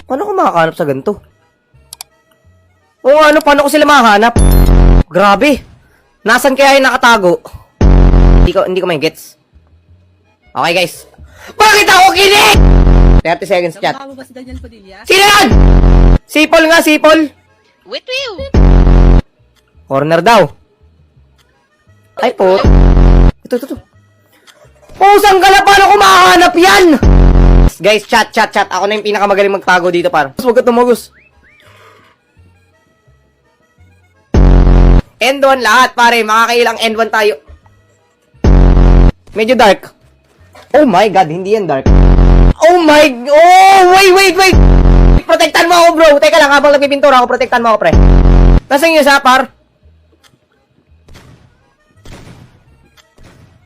Paano ko makahanap sa ganito? Oo, ano, paano ko sila makahanap? Grabe. Nasaan kaya yung nakatago? Hindi ko may gets. Okay, guys. Bakit ako kinig? 30 seconds chat. Nakakaba ba si Daniel Padilla? Sino yan? Sipol nga, sipol. Wait, wait. Corner daw. Ay po. Ito. Pusang ka na, paano ko makahanap yan? Guys, chat. Ako na yung pinakamagaling magtago dito, par. Huwag ka tumagos. End 1 lahat, pare. Makakailang end 1 tayo. Medyo dark. Oh my god, hindi yan dark. Oh my... Oh, wait. Protektan mo ako, bro. Teka lang, habang nagpipintura ako, protektan mo ako, pre. Nasaan yung isa, par?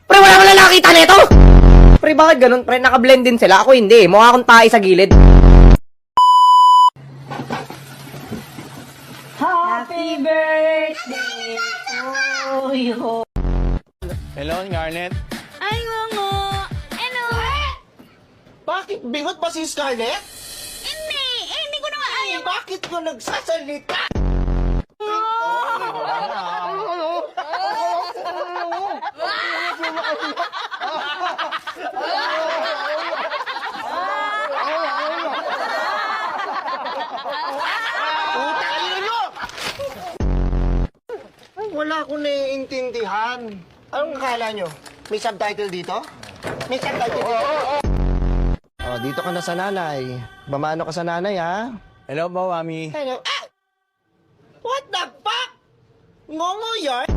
Pre, wala mo na nakita nito! Pre, bakit ganun? Pre, naka-blend din sila. Ako hindi. Mukha akong tae sa gilid. Happy birthday to you. Hello, Garnet. Ay, ngongo. Ano? Bakit? Bingot ba si Scarlett? Hindi ko naman alam. Bakit ko nagsasalita? Wala akong naiintindihan. Anong akala nyo? May subtitle dito? May subtitle dito? Oh, dito ka na sa nanay. Bamano ka sa nanay, ha? Hello po, Mami. Hello. Ah! What the fuck? Ngongo yarn?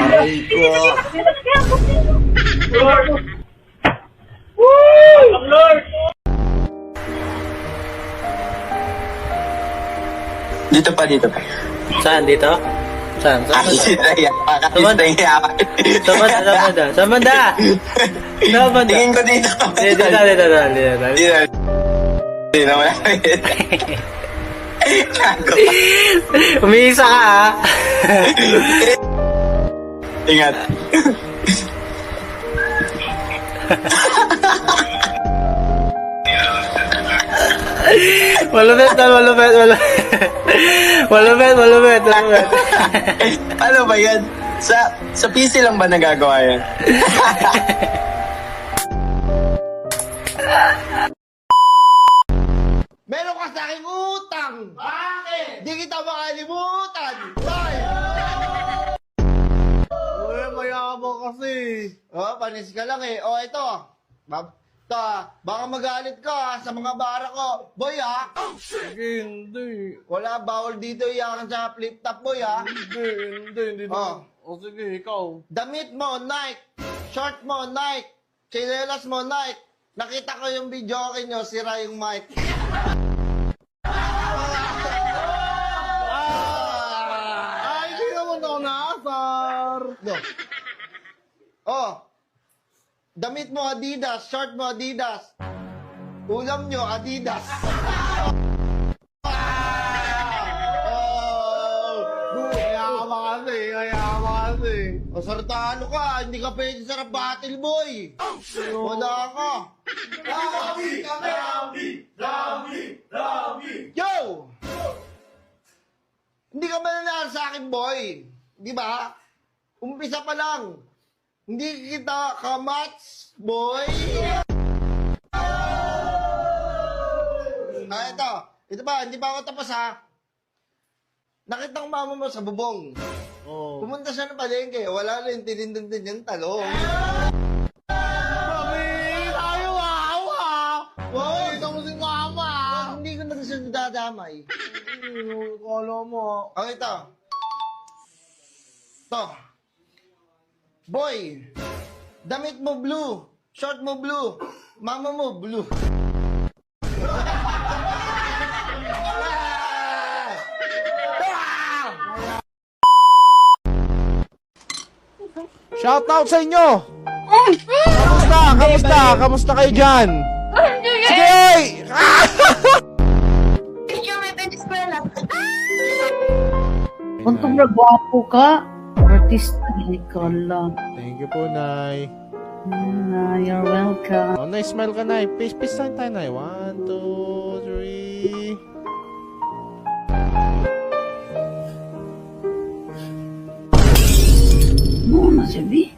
Aray ko. Dito pa. Saan? Dito? Saan? Akit na yapak. Saan banda? Tingin ko dito. Dito. Dito mo na. Umiisa ka, ha? Ingat. Malupit. Ano ba yan? Sa PC lang ba nagagawa yan? Meron ka sa aking utang! Bakit? Di kita makalimutan! Bye! Uy, mayabang kasi. Oh, panis ka lang eh. Oh, ito. Baka magalit ka sa mga bara ko. Boy, ha? Sige, hindi. Wala, bawal dito iyakan sa flip-top, boy, ha? Hindi. Oh. O sige, ikaw. Damit mo, Nike. Short mo, Nike. Chinelas mo, Nike. Nakita ko yung video nyo, sira yung mic. Ay, hindi naman ako naasar. No. Oh. Damit mo Adidas, short mo Adidas. Ulam nyo Adidas. Kaya kasi. O sartalo ka, hindi ka pwede sa battle boy. Wala ka. Yo! Hindi ka mananalo sa akin, boy. Di ba? Umpisa pa lang. Hindi kita kamats, boy. Ito. Ito ba? Hindi pa ako tapos, ha? Nakita ang mama mo sa bubong. Oh. Pumunta siya ng palengke. Wala rin tinindin din yung talong. Mami! Tayo, awa! Boy! Ito mo si mama! Hindi ko na siya nadadamay. Kala mo. Ang ito. Ito. Boy! Damit mo blue. Short mo blue. Mama mo blue. Shoutout sa inyo! Kamusta kayo dyan? Sige, oy! Kuntong nagwapo ka. Artista, ikaw lang. Thank you po, Nay. You're welcome. Oh, Nay, smile ka, Nay. Peace sign tayo, Nay. 1, 2, 3. Ano na sabi?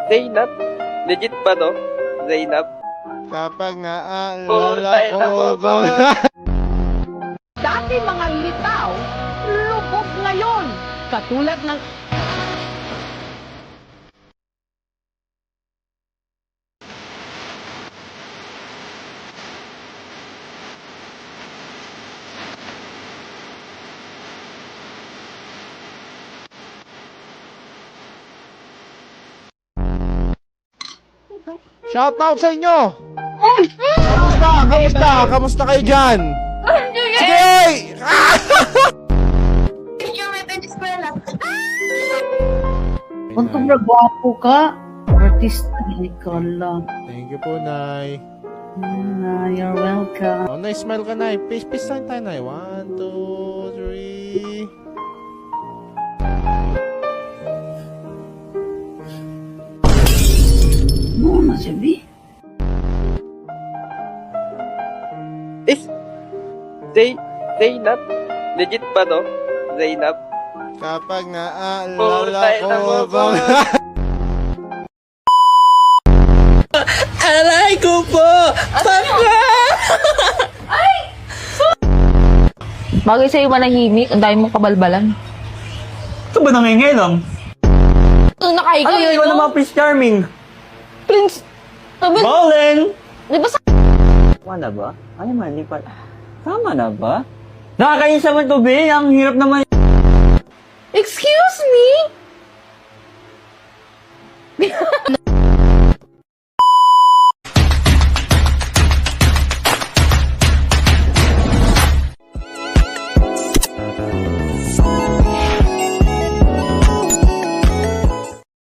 Zainab? Legit ba to? Zainab? Kapag naalala ko ba? Dati mga litaw, lubog ngayon. Katulad ng Shout out sa inyo! Kamusta kayo dyan? Sige! Kung gwapo ka, artista, ikaw lang. Thank you po, Nay. You're welcome. Oh, Nay, smile ka, Nay. Peace sign tayo, Nay. 1, 2, 3. Ano na sabi? Zainab? Legit ba to? Zainab? Kapag naalala Putay na ko mo ba? Aray ko po! Papa! Bagay sa'yo manahimik, ang dami mong kabalbalan. Ito ba nangingilam? Ano nakahiga Ano yun, iwan ng no? mga Prince Charming? Prince, sabi, Bowling! di ba sa... Tama na ba? Ano man, di pa... Tama na ba? Nakakainis naman to, Be. Ang hirap naman. Excuse me?